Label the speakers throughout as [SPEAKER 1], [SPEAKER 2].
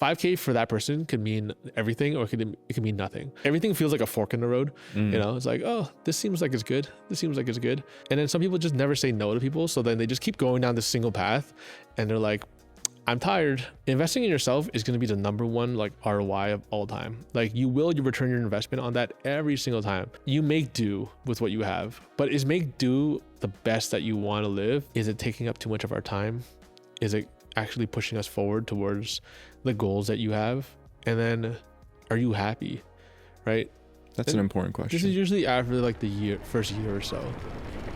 [SPEAKER 1] 5K for that person could mean everything, or it could mean nothing. Everything feels like a fork in the road. It's like, oh, this seems like it's good. This seems like it's good. And then some people just never say no to people. So then they just keep going down this single path and they're like, I'm tired. Investing in yourself is going to be the number one like ROI of all time. Like you return your investment on that every single time. You make do with what you have, but is make do the best that you want to live? Is it taking up too much of our time? Is it actually pushing us forward towards the goals that you have? And then are you happy? Right?
[SPEAKER 2] That's an important question.
[SPEAKER 1] This is usually after like the first year or so.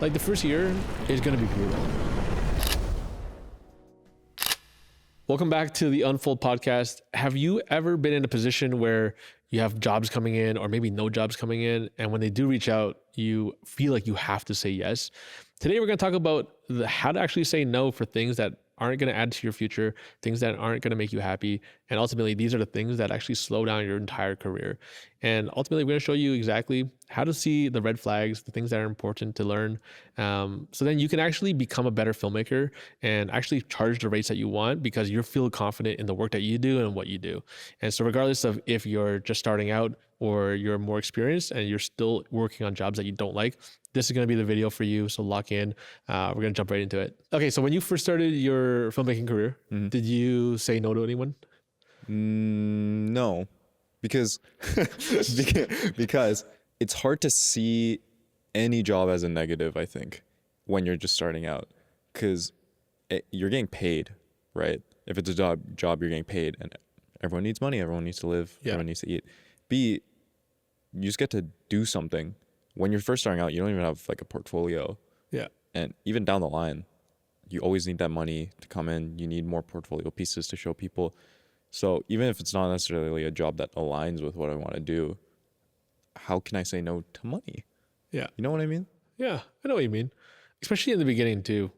[SPEAKER 1] Like the first year is going to be brutal. Welcome back to the Unfold podcast. Have you ever been in a position where you have jobs coming in or maybe no jobs coming in, and when they do reach out, you feel like you have to say yes? Today, we're going to talk about how to actually say no for things that aren't going to add to your future, things that aren't going to make you happy. And ultimately, these are the things that actually slow down your entire career. And ultimately, we're going to show you exactly how to see the red flags, the things that are important to learn. So then you can actually become a better filmmaker and actually charge the rates that you want because you feel confident in the work that you do and what you do. And so regardless of if you're just starting out or you're more experienced and you're still working on jobs that you don't like, this is going to be the video for you. So lock in. We're going to jump right into it. Okay. So when you first started your filmmaking career, did you say no to anyone?
[SPEAKER 2] No, because because it's hard to see any job as a negative, I think, when you're just starting out, because you're getting paid, right? If it's a job, you're getting paid, and everyone needs money. Everyone needs to live. Yeah. Everyone needs to eat. B, you just get to do something. When you're first starting out, you don't even have like a portfolio.
[SPEAKER 1] Yeah.
[SPEAKER 2] And even down the line, you always need that money to come in. You need more portfolio pieces to show people. So even if it's not necessarily a job that aligns with what I want to do, how can I say no to money?
[SPEAKER 1] Yeah.
[SPEAKER 2] You know what I mean?
[SPEAKER 1] Yeah, I know what you mean. Especially in the beginning too.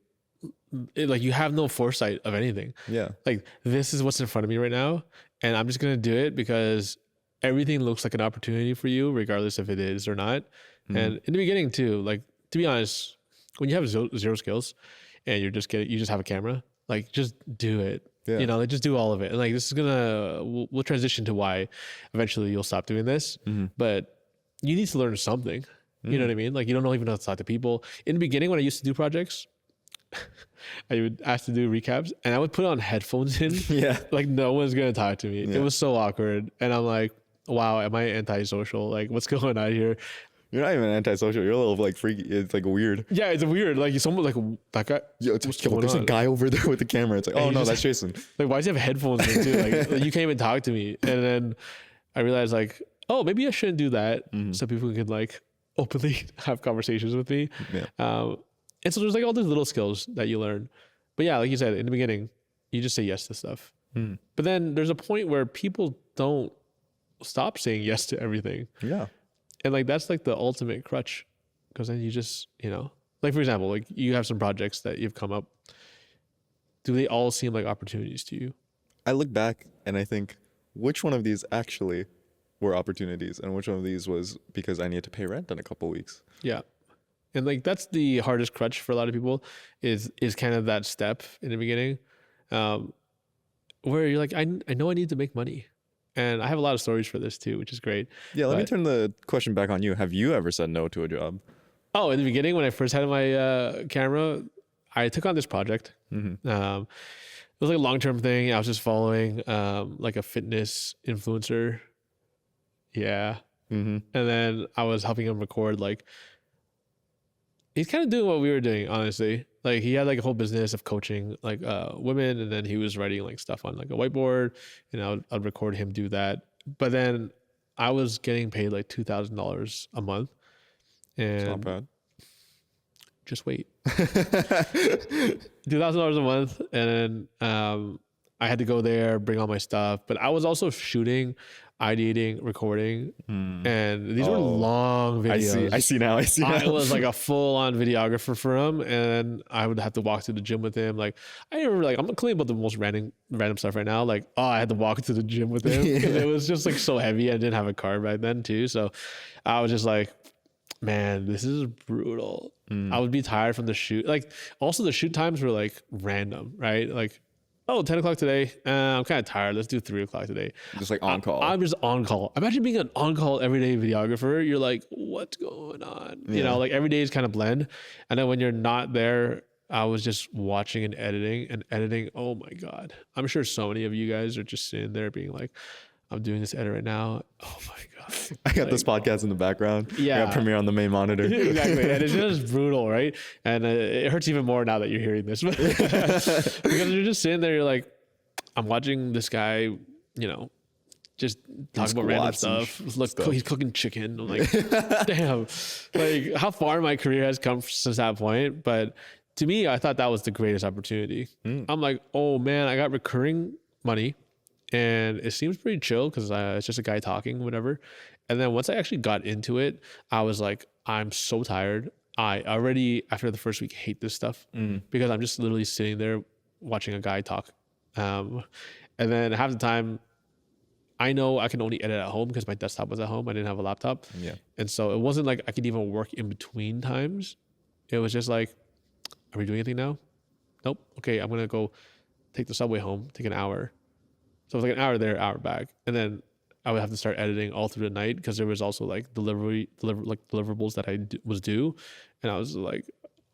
[SPEAKER 1] Like you have no foresight of anything.
[SPEAKER 2] Yeah.
[SPEAKER 1] Like this is what's in front of me right now, and I'm just going to do it because everything looks like an opportunity for you, regardless if it is or not. And in the beginning too, like to be honest, when you have zero skills and you just have a camera, like just do it. Yeah. You know, like just do all of it. And like this is we'll transition to why eventually you'll stop doing this. But you need to learn something. You know what I mean? Like you don't even know how to talk to people. In the beginning, when I used to do projects, I would ask to do recaps and I would put on headphones in. Yeah. Like no one's gonna talk to me. Yeah. It was so awkward. And I'm like, wow, am I antisocial? Like what's going on here?
[SPEAKER 2] You're not even antisocial. You're a little like freaky. It's like weird.
[SPEAKER 1] Yeah, it's weird. Like someone like that guy.
[SPEAKER 2] Yo, there's a guy over there with the camera. It's like, oh no, that's Jason.
[SPEAKER 1] Like, why does he have headphones in too? Like you can't even talk to me. And then I realized like, oh, maybe I shouldn't do that. So people can like openly have conversations with me. Yeah. And so there's like all these little skills that you learn. But yeah, like you said in the beginning, you just say yes to stuff. But then there's a point where people don't stop saying yes to everything.
[SPEAKER 2] Yeah.
[SPEAKER 1] And like, that's like the ultimate crutch. Cause then you just, like for example, like you have some projects that you've come up. Do they all seem like opportunities to you?
[SPEAKER 2] I look back and I think which one of these actually were opportunities and which one of these was because I need to pay rent in a couple of weeks.
[SPEAKER 1] Yeah. And like, that's the hardest crutch for a lot of people is kind of that step in the beginning, where you're like, I know I need to make money. And I have a lot of stories for this too, which is great.
[SPEAKER 2] Yeah, let me turn the question back on you. Have you ever said no to a job?
[SPEAKER 1] Oh, in the beginning, when I first had my camera, I took on this project. It was like a long-term thing. I was just following like a fitness influencer. Yeah. And then I was helping him record like, he's kind of doing what we were doing, honestly. Like he had like a whole business of coaching like women, and then he was writing like stuff on like a whiteboard, and I'd record him do that. But then I was getting paid like $2,000 a month, and it's not bad. Just wait. $2,000 a month, and then I had to go there, bring all my stuff, but I was also shooting, ideating, recording, and these were long videos.
[SPEAKER 2] I see now.
[SPEAKER 1] I was like a full-on videographer for him, and I would have to walk to the gym with him. Like I remember, like I'm gonna claim about the most random stuff right now. Like I had to walk to the gym with him because it was just like so heavy. I didn't have a car back then too, so I was just like, man, this is brutal. I would be tired from the shoot. Like also the shoot times were like random, right? Like oh, 10 o'clock today. I'm kind of tired. Let's do 3 o'clock today.
[SPEAKER 2] Just like on call.
[SPEAKER 1] I'm just on call. Imagine being an on-call everyday videographer. You're like, what's going on? You know, like every day is kind of blend. And then when you're not there, I was just watching and editing. Oh my God. I'm sure so many of you guys are just sitting there being like, I'm doing this edit right now. Oh my God.
[SPEAKER 2] I got
[SPEAKER 1] like,
[SPEAKER 2] this podcast in the background.
[SPEAKER 1] Yeah.
[SPEAKER 2] I got Premiere on the main monitor.
[SPEAKER 1] Exactly. And it's just brutal, right? And it hurts even more now that you're hearing this. Because you're just sitting there, you're like, I'm watching this guy, you know, just talk about random stuff. Look, he's cooking chicken. I'm like, damn, like how far my career has come since that point. But to me, I thought that was the greatest opportunity. I'm like, oh man, I got recurring money and it seems pretty chill because it's just a guy talking, whatever. And then once I actually got into it, I was like, I'm so tired. I already, after the first week, hate this stuff because I'm just literally sitting there watching a guy talk. And then half the time, I know I can only edit at home because my desktop was at home. I didn't have a laptop.
[SPEAKER 2] Yeah.
[SPEAKER 1] And so it wasn't like I could even work in between times. It was just like, are we doing anything now? Nope. Okay, I'm going to go take the subway home, take an hour. So it was like an hour there, hour back. And then I would have to start editing all through the night because there was also like deliverables that was due. And I was like,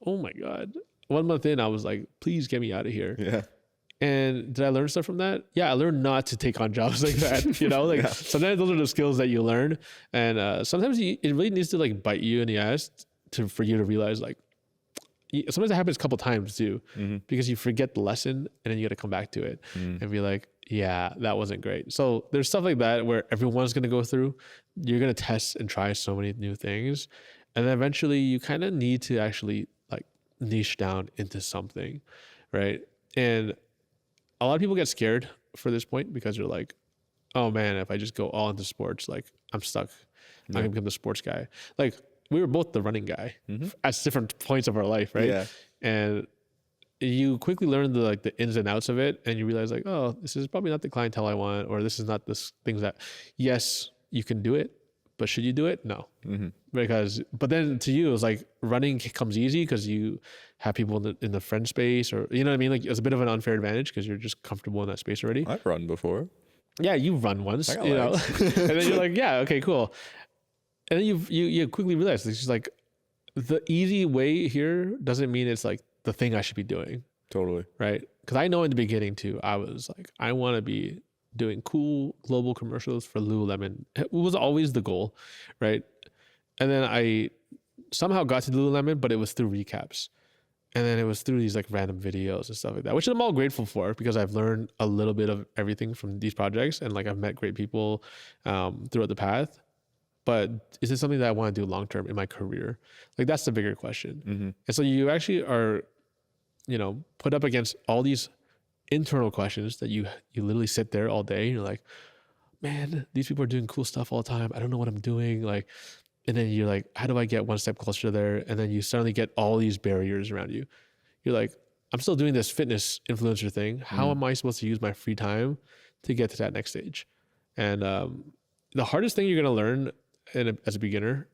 [SPEAKER 1] oh my God. 1 month in, I was like, please get me out of here.
[SPEAKER 2] Yeah.
[SPEAKER 1] And did I learn stuff from that? Yeah, I learned not to take on jobs like that. You know, like sometimes those are the skills that you learn. And sometimes it really needs to like bite you in the ass for you to realize like, sometimes it happens a couple times too, because you forget the lesson and then you got to come back to it and be like, yeah, that wasn't great. So there's stuff like that where everyone's going to go through. You're going to test and try so many new things. And then eventually you kind of need to actually like niche down into something, right? And a lot of people get scared for this point because they're like, oh man, if I just go all into sports, like I'm stuck. I'm going to become the sports guy. Like we were both the running guy at different points of our life, right?
[SPEAKER 2] Yeah.
[SPEAKER 1] And you quickly learn the ins and outs of it, and you realize like, oh, this is probably not the clientele I want, or this is not this things that, yes, you can do it, but should you do it? No. But then to you, it's like running comes easy because you have people in the friend space, or you know what I mean? Like it's a bit of an unfair advantage because you're just comfortable in that space already.
[SPEAKER 2] I've run before.
[SPEAKER 1] Yeah, you've run once, you know, and then you're like, yeah, okay, cool. And then you quickly realize it's just like the easy way here doesn't mean it's like the thing I should be doing.
[SPEAKER 2] Totally.
[SPEAKER 1] Right. Because I know in the beginning too, I was like, I want to be doing cool global commercials for Lululemon. It was always the goal. Right. And then I somehow got to Lululemon, but it was through recaps. And then it was through these like random videos and stuff like that, which I'm all grateful for because I've learned a little bit of everything from these projects. And like I've met great people throughout the path. But is it something that I want to do long term in my career? Like that's the bigger question. And so you actually are, you know, put up against all these internal questions that you literally sit there all day and you're like, man, these people are doing cool stuff all the time. I don't know what I'm doing. Like, and then you're like, how do I get one step closer there? And then you suddenly get all these barriers around you. You're like, I'm still doing this fitness influencer thing. How am I supposed to use my free time to get to that next stage? And the hardest thing you're going to learn as a beginner,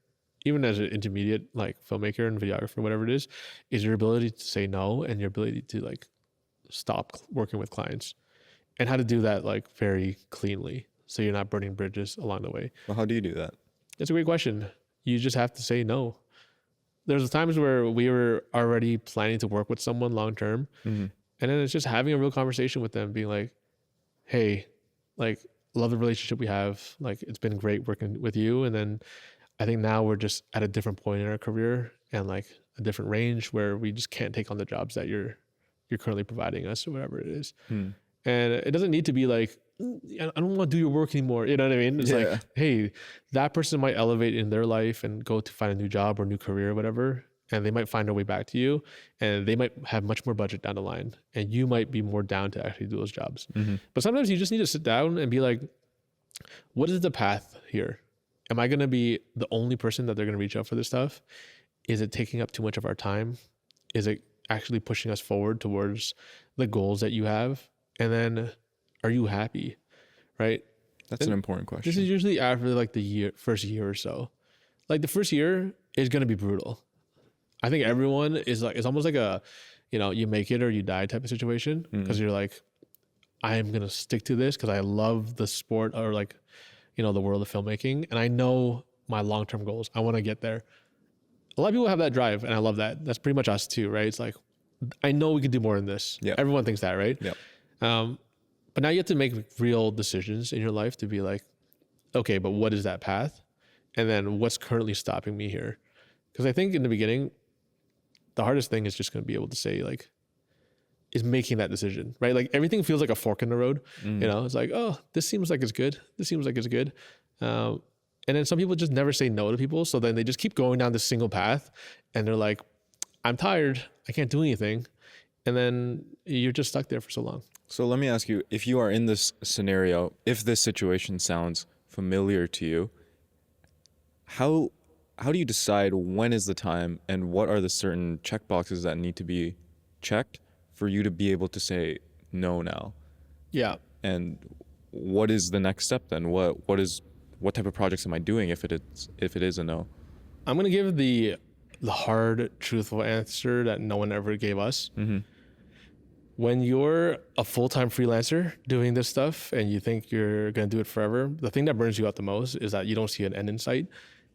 [SPEAKER 1] even as an intermediate like filmmaker and videographer, whatever it is your ability to say no and your ability to like stop working with clients and how to do that like very cleanly so you're not burning bridges along the way.
[SPEAKER 2] Well, how do you do that?
[SPEAKER 1] That's a great question. You just have to say no. There's times where we were already planning to work with someone long term, and then it's just having a real conversation with them, being like, hey, like, love the relationship we have. Like, it's been great working with you. And then I think now we're just at a different point in our career and like a different range where we just can't take on the jobs that you're currently providing us or whatever it is. And it doesn't need to be like, I don't want to do your work anymore. You know what I mean? It's like, hey, that person might elevate in their life and go to find a new job or new career or whatever. And they might find their way back to you and they might have much more budget down the line and you might be more down to actually do those jobs. But sometimes you just need to sit down and be like, what is the path here? Am I going to be the only person that they're going to reach out for this stuff? Is it taking up too much of our time? Is it actually pushing us forward towards the goals that you have? And then are you happy? Right?
[SPEAKER 2] That's an important question.
[SPEAKER 1] This is usually after like first year or so. Like the first year is going to be brutal. I think everyone is like, it's almost like a, you know, you make it or you die type of situation because you're like, I am going to stick to this because I love the sport or like, the world of filmmaking. And I know my long-term goals. I want to get there. A lot of people have that drive and I love that. That's pretty much us too, right? It's like, I know we can do more than this.
[SPEAKER 2] Yeah.
[SPEAKER 1] Everyone thinks that, right?
[SPEAKER 2] Yeah.
[SPEAKER 1] But now you have to make real decisions in your life to be like, okay, but what is that path? And then what's currently stopping me here? Because I think in the beginning, the hardest thing is just going to be able to say like, is making that decision, right? Like everything feels like a fork in the road. It's like, oh, this seems like it's good. This seems like it's good. And then some people just never say no to people. So then they just keep going down this single path and they're like, I'm tired. I can't do anything. And then you're just stuck there for so long.
[SPEAKER 2] So let me ask you, if you are in this scenario, if this situation sounds familiar to you, how do you decide when is the time and what are the certain checkboxes that need to be checked for you to be able to say no now?
[SPEAKER 1] Yeah.
[SPEAKER 2] And what is the next step then? What type of projects am I doing if it is a no?
[SPEAKER 1] I'm gonna give the hard, truthful answer that no one ever gave us.
[SPEAKER 2] Mm-hmm.
[SPEAKER 1] When you're a full-time freelancer doing this stuff and you think you're gonna do it forever, the thing that burns you out the most is that you don't see an end in sight.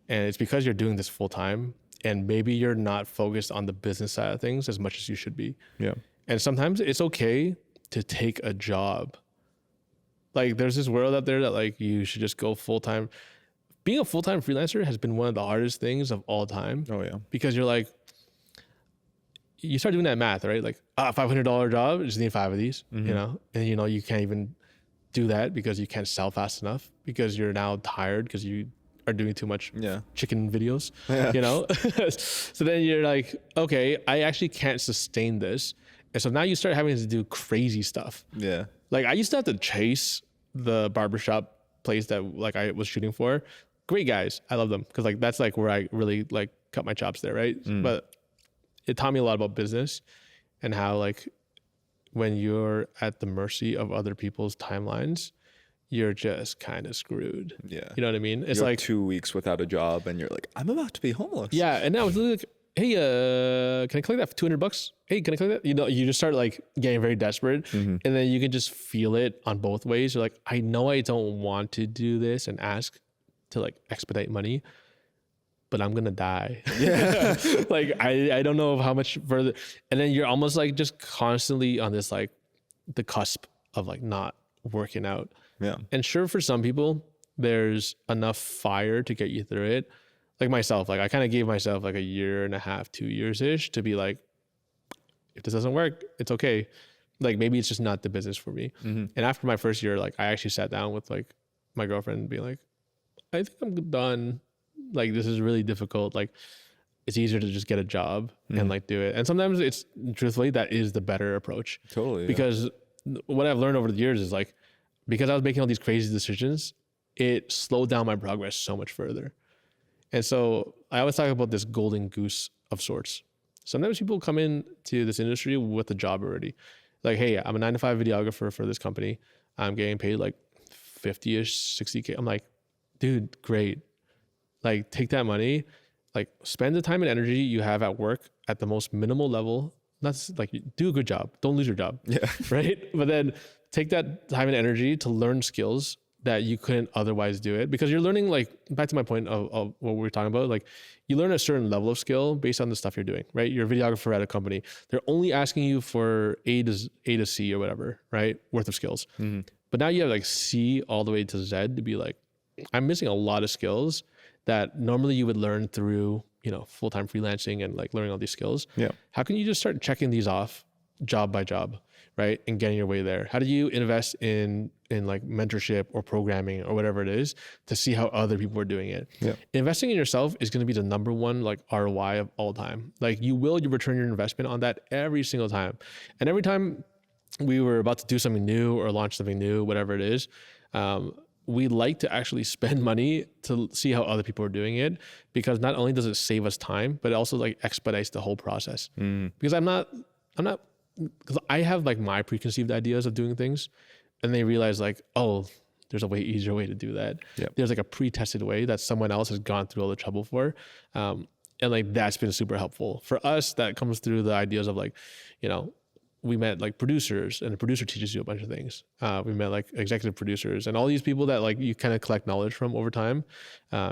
[SPEAKER 1] And it's because you're doing this full-time and maybe you're not focused on the business side of things as much as you should be.
[SPEAKER 2] Yeah.
[SPEAKER 1] And sometimes it's okay to take a job. Like there's this world out there that like you should just go full-time. Being a full-time freelancer has been one of the hardest things of all time.
[SPEAKER 2] Oh yeah.
[SPEAKER 1] Because you're like, you start doing that math, right? Like $500 job, I just need 5 of these, and you can't even do that because you can't sell fast enough because you're now tired because you are doing too much chicken videos, So then you're like, okay, I actually can't sustain this. And so now you start having to do crazy stuff.
[SPEAKER 2] Yeah.
[SPEAKER 1] Like I used to have to chase the barbershop place that like I was shooting for. Great guys. I love them. Cause like, that's like where I really like cut my chops there. Right. But it taught me a lot about business and how like when you're at the mercy of other people's timelines, you're just kind of screwed.
[SPEAKER 2] Yeah.
[SPEAKER 1] You know what I mean? It's
[SPEAKER 2] you're
[SPEAKER 1] like
[SPEAKER 2] 2 weeks without a job and you're like, I'm about to be homeless.
[SPEAKER 1] Yeah. And now it's literally like, hey, can I collect that for $200? Hey, can I collect that? You just start like getting very desperate and then you can just feel it on both ways. You're like, I know I don't want to do this and ask to like expedite money, but I'm going to die. Yeah. Like, I don't know how much further. And then you're almost like just constantly on this, like the cusp of like not working out.
[SPEAKER 2] Yeah.
[SPEAKER 1] And sure, for some people, there's enough fire to get you through it. Like myself, like I kind of gave myself like 1.5 years, 2 years-ish to be like, if this doesn't work, it's okay. Like maybe it's just not the business for me. And after my first year, like I actually sat down with like my girlfriend and be like, I think I'm done. Like this is really difficult. Like it's easier to just get a job and like do it. And sometimes it's truthfully, that is the better approach.
[SPEAKER 2] Totally.
[SPEAKER 1] Because what I've learned over the years is like, because I was making all these crazy decisions, it slowed down my progress so much further. And so I always talk about this golden goose of sorts. Sometimes people come into this industry with a job already. Like, hey, I'm a 9-to-5 videographer for this company. I'm getting paid like 50-ish, 60K. I'm like, dude, great. Like take that money, like spend the time and energy you have at work at the most minimal level. That's like, do a good job. Don't lose your job. Yeah. Right. But then take that time and energy to learn skills that you couldn't otherwise do it, because you're learning, like back to my point of what we were talking about, like you learn a certain level of skill based on the stuff you're doing, right? You're a videographer at a company. They're only asking you for A to C or whatever, right? Worth of skills. But now you have like C all the way to Z to be like, I'm missing a lot of skills that normally you would learn through, full-time freelancing and like learning all these skills. Yeah. How can you just start checking these off job by job, right? And getting your way there? How do you invest in like mentorship or programming or whatever it is to see how other people are doing it? Yeah. Investing in yourself is going to be the number one like ROI of all time. Like you return your investment on that every single time. And every time we were about to do something new or launch something new, whatever it is, we like to actually spend money to see how other people are doing it, because not only does it save us time, but it also like expedites the whole process. Because because I have like my preconceived ideas of doing things, and they realize like, oh, there's a way easier way to do that. Yep. There's like a pre-tested way that someone else has gone through all the trouble for. And like, that's been super helpful for us. That comes through the ideas of like, we met like producers, and the producer teaches you a bunch of things. We met like executive producers and all these people that like you kind of collect knowledge from over time,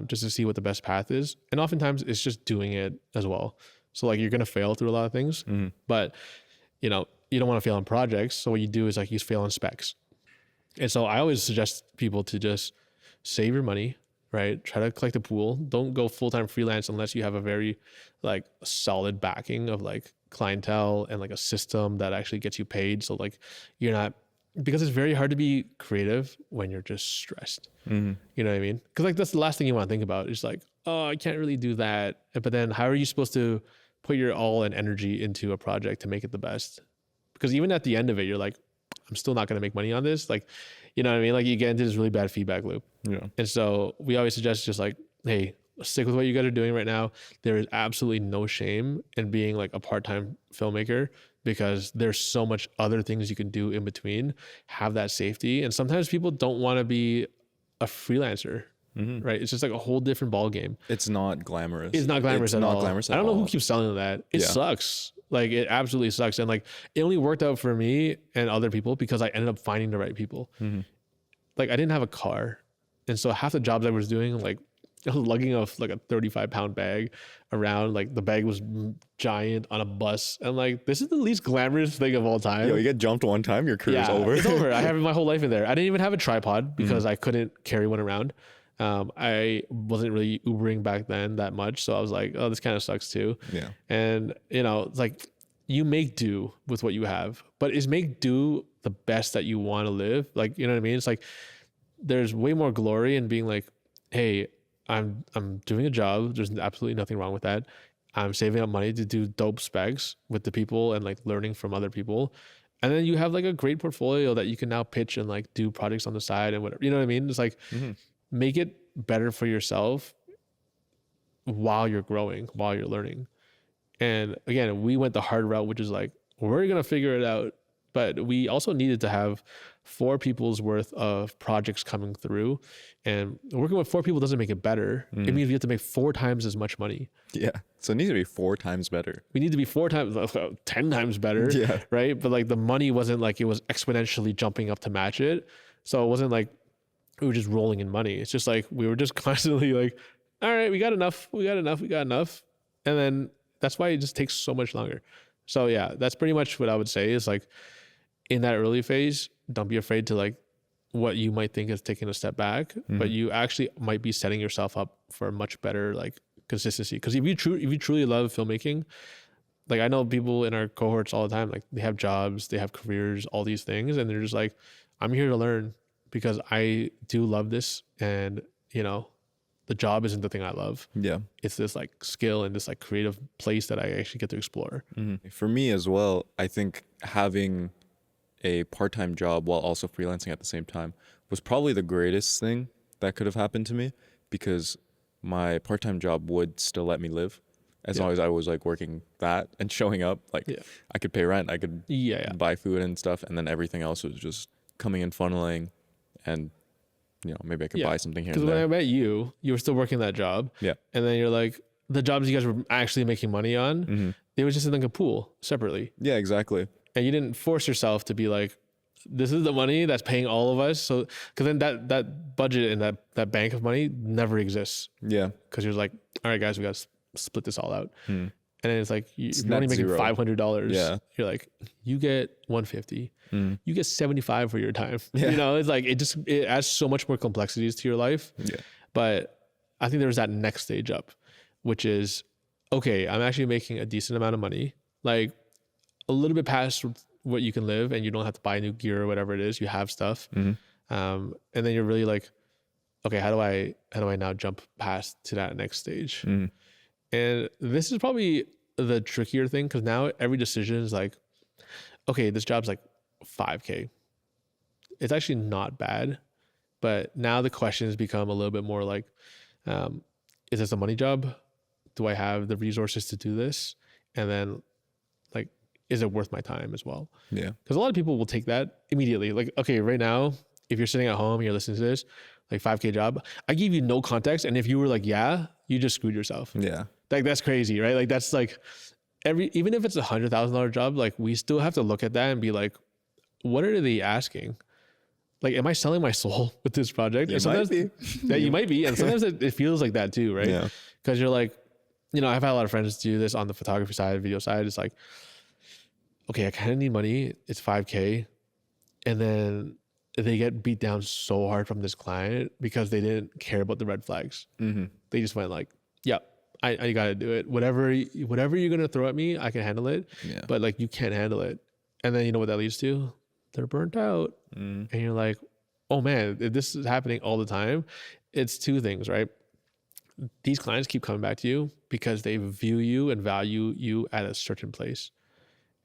[SPEAKER 1] just to see what the best path is. And oftentimes it's just doing it as well. So like you're going to fail through a lot of things, but you know, you don't want to fail on projects. So what you do is like you fail on specs. And so I always suggest people to just save your money, right? Try to collect a pool. Don't go full-time freelance unless you have a very like solid backing of like clientele and like a system that actually gets you paid. So like you're not, because it's very hard to be creative when you're just stressed. You know what I mean? Because like that's the last thing you want to think about. It's like, oh, I can't really do that. But then how are you supposed to put your all and energy into a project to make it the best? Because even at the end of it, you're like, I'm still not going to make money on this. Like, you know what I mean? Like you get into this really bad feedback loop.
[SPEAKER 2] Yeah.
[SPEAKER 1] And so we always suggest just like, hey, stick with what you guys are doing right now. There is absolutely no shame in being like a part-time filmmaker, because there's so much other things you can do in between. Have that safety. And sometimes people don't want to be a freelancer, right? It's just like a whole different ball game.
[SPEAKER 2] It's not glamorous.
[SPEAKER 1] It's not glamorous at all.
[SPEAKER 2] Glamorous at
[SPEAKER 1] I don't know
[SPEAKER 2] all.
[SPEAKER 1] who keeps selling that. It sucks. Like it absolutely sucks. And like it only worked out for me and other people because I ended up finding the right people. Like I didn't have a car. And so half the jobs I was doing, like lugging like a 35-pound bag around, like the bag was giant on a bus. And like, this is the least glamorous thing of all time.
[SPEAKER 2] Yo, you get jumped one time, your career's over.
[SPEAKER 1] It's over. I have my whole life in there. I didn't even have a tripod because I couldn't carry one around. I wasn't really Ubering back then that much. So I was like, oh, this kind of sucks too.
[SPEAKER 2] Yeah.
[SPEAKER 1] And you know, it's like you make do with what you have, but is make do the best that you want to live? Like, you know what I mean? It's like, there's way more glory in being like, hey, I'm doing a job. There's absolutely nothing wrong with that. I'm saving up money to do dope specs with the people and like learning from other people. And then you have like a great portfolio that you can now pitch and like do projects on the side and whatever. You know what I mean? It's like, make it better for yourself while you're growing, while you're learning. And again, we went the hard route, which is like, we're going to figure it out. But we also needed to have 4 people's worth of projects coming through, and working with 4 people doesn't make it better. It means we have to make 4 times as much money.
[SPEAKER 2] Yeah. So it needs to be 4 times better.
[SPEAKER 1] We need to be 4 times, 10 times better.
[SPEAKER 2] Yeah.
[SPEAKER 1] Right. But like the money wasn't like it was exponentially jumping up to match it. So it wasn't like we were just rolling in money. It's just like we were just constantly like, all right, we got enough. And then that's why it just takes so much longer. So yeah, that's pretty much what I would say is like, in that early phase, don't be afraid to like what you might think is taking a step back, but you actually might be setting yourself up for a much better like consistency. Because if you truly love filmmaking, like I know people in our cohorts all the time, like they have jobs, they have careers, all these things, and they're just like, I'm here to learn because I do love this, and you know, the job isn't the thing I love. Yeah, it's this like skill and this like creative place that I actually get to explore.
[SPEAKER 2] For me as well, I think having a part-time job while also freelancing at the same time was probably the greatest thing that could have happened to me, because my part-time job would still let me live as long as I was like working that and showing up. Like I could pay rent, I could buy food and stuff, and then everything else was just coming and funneling, and you know, maybe I could buy something here and there.
[SPEAKER 1] Because when I met you, you were still working that job. Yeah. And then you're like, the jobs you guys were actually making money on, they were just in like a pool separately.
[SPEAKER 2] Yeah, exactly.
[SPEAKER 1] And you didn't force yourself to be like, this is the money that's paying all of us. So, because then that budget and that bank of money never exists. Yeah. Because you're like, all right, guys, we got to split this all out. And then it's like, you're only making $500. Yeah. You're like, you get $150. You get $75 for your time. Yeah. You know, it's like, it adds so much more complexities to your life. Yeah. But I think there's that next stage up, which is, okay, I'm actually making a decent amount of money. Like, a little bit past what you can live, and you don't have to buy new gear or whatever it is. You have stuff. And then you're really like, okay, how do I now jump past to that next stage? And this is probably the trickier thing, because now every decision is like, okay, this job's like $5K. It's actually not bad, but now the questions become a little bit more like, is this a money job? Do I have the resources to do this? And then like, is it worth my time as well? Yeah. Because a lot of people will take that immediately. Like, okay, right now, if you're sitting at home and you're listening to this, like 5K job, I give you no context. And if you were like, yeah, you just screwed yourself. Yeah. Like, that's crazy, right? Like, that's like, even if it's $100,000 job, like we still have to look at that and be like, what are they asking? Like, am I selling my soul with this project?
[SPEAKER 2] You might be.
[SPEAKER 1] Yeah, you might be. And sometimes it feels like that too, right?
[SPEAKER 2] Yeah.
[SPEAKER 1] Because you're like, you know, I've had a lot of friends do this on the photography side, video side. It's like, okay, I kind of need money. It's $5,000. And then they get beat down so hard from this client because they didn't care about the red flags.
[SPEAKER 2] Mm-hmm.
[SPEAKER 1] They just went like, yeah, I got to do it. Whatever you're going to throw at me, I can handle it.
[SPEAKER 2] Yeah.
[SPEAKER 1] But like, you can't handle it. And then you know what that leads to? They're burnt out. And you're like, oh man, if this is happening all the time, it's two things, right? These clients keep coming back to you because they view you and value you at a certain place.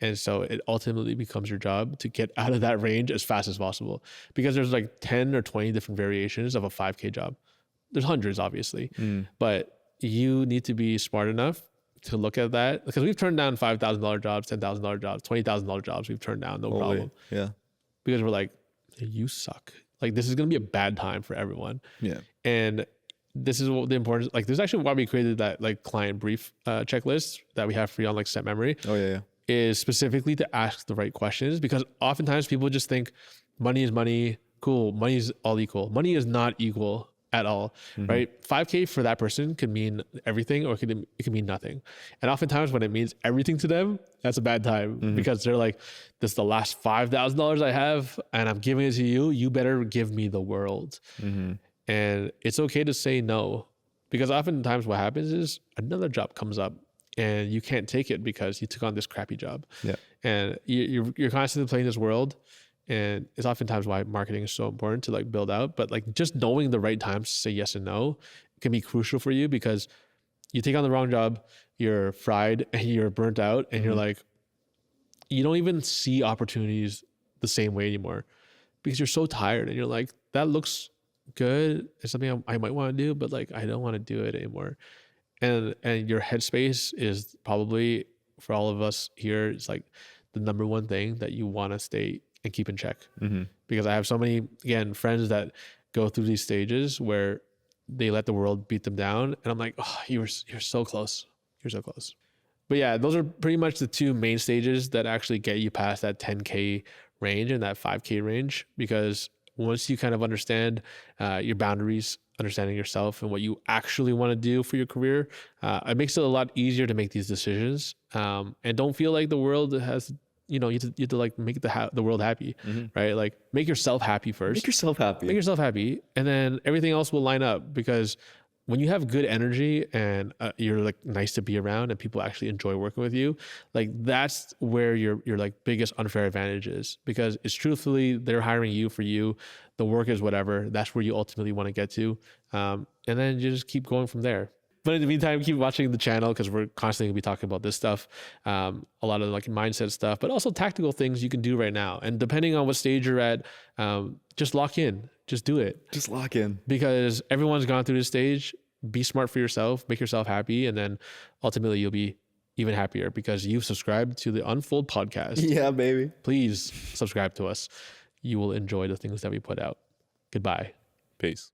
[SPEAKER 1] And so it ultimately becomes your job to get out of that range as fast as possible, because there's like 10 or 20 different variations of a $5,000 job. There's hundreds, obviously, but you need to be smart enough to look at that, because we've turned down $5,000 jobs, $10,000 jobs, $20,000 jobs. We've turned down, no problem.
[SPEAKER 2] Yeah.
[SPEAKER 1] Because we're like, you suck. Like, this is going to be a bad time for everyone.
[SPEAKER 2] Yeah.
[SPEAKER 1] And this is what the importance, like, this is actually why we created that like client brief checklist that we have free on like Set Memory.
[SPEAKER 2] Oh yeah.
[SPEAKER 1] Is specifically to ask the right questions, because oftentimes people just think money is money. Cool. Money is all equal. Money is not equal at all, right? $5,000 for that person could mean everything, or it could mean nothing. And oftentimes when it means everything to them, that's a bad time, because they're like, this is the last $5,000 I have and I'm giving it to you. You better give me the world. And it's okay to say no, because oftentimes what happens is another job comes up and you can't take it because you took on this crappy job.
[SPEAKER 2] Yeah.
[SPEAKER 1] And you're constantly playing this world. And it's oftentimes why marketing is so important to like build out. But like, just knowing the right times to say yes and no can be crucial for you, because you take on the wrong job, you're fried and you're burnt out, and you're like, you don't even see opportunities the same way anymore because you're so tired, and you're like, that looks good. It's something I might want to do, but like, I don't want to do it anymore. And your headspace is probably, for all of us here, it's like the number one thing that you want to stay and keep in check. Because I have so many, again, friends that go through these stages where they let the world beat them down. And I'm like, oh, you're so close. You're so close. But yeah, those are pretty much the two main stages that actually get you past that 10K range and that 5K range. Because once you kind of understand your boundaries, understanding yourself and what you actually want to do for your career, it makes it a lot easier to make these decisions. And don't feel like the world has, you have to like make the world happy, right? Like, make yourself happy first.
[SPEAKER 2] Make yourself happy. And then everything else will line up, because when you have good energy and you're like nice to be around and people actually enjoy working with you, like that's where your like biggest unfair advantage is, because it's truthfully, they're hiring you for you. The work is whatever. That's where you ultimately want to get to. And then you just keep going from there. But in the meantime, keep watching the channel, because we're constantly gonna be talking about this stuff, a lot of like mindset stuff, but also tactical things you can do right now. And depending on what stage you're at, just lock in, just do it. Just lock in.
[SPEAKER 1] Because everyone's gone through this stage. Be smart for yourself, make yourself happy, and then ultimately you'll be even happier because you've subscribed to the Unfold podcast.
[SPEAKER 2] Yeah, baby.
[SPEAKER 1] Please subscribe to us. You will enjoy the things that we put out. Goodbye.
[SPEAKER 2] Peace.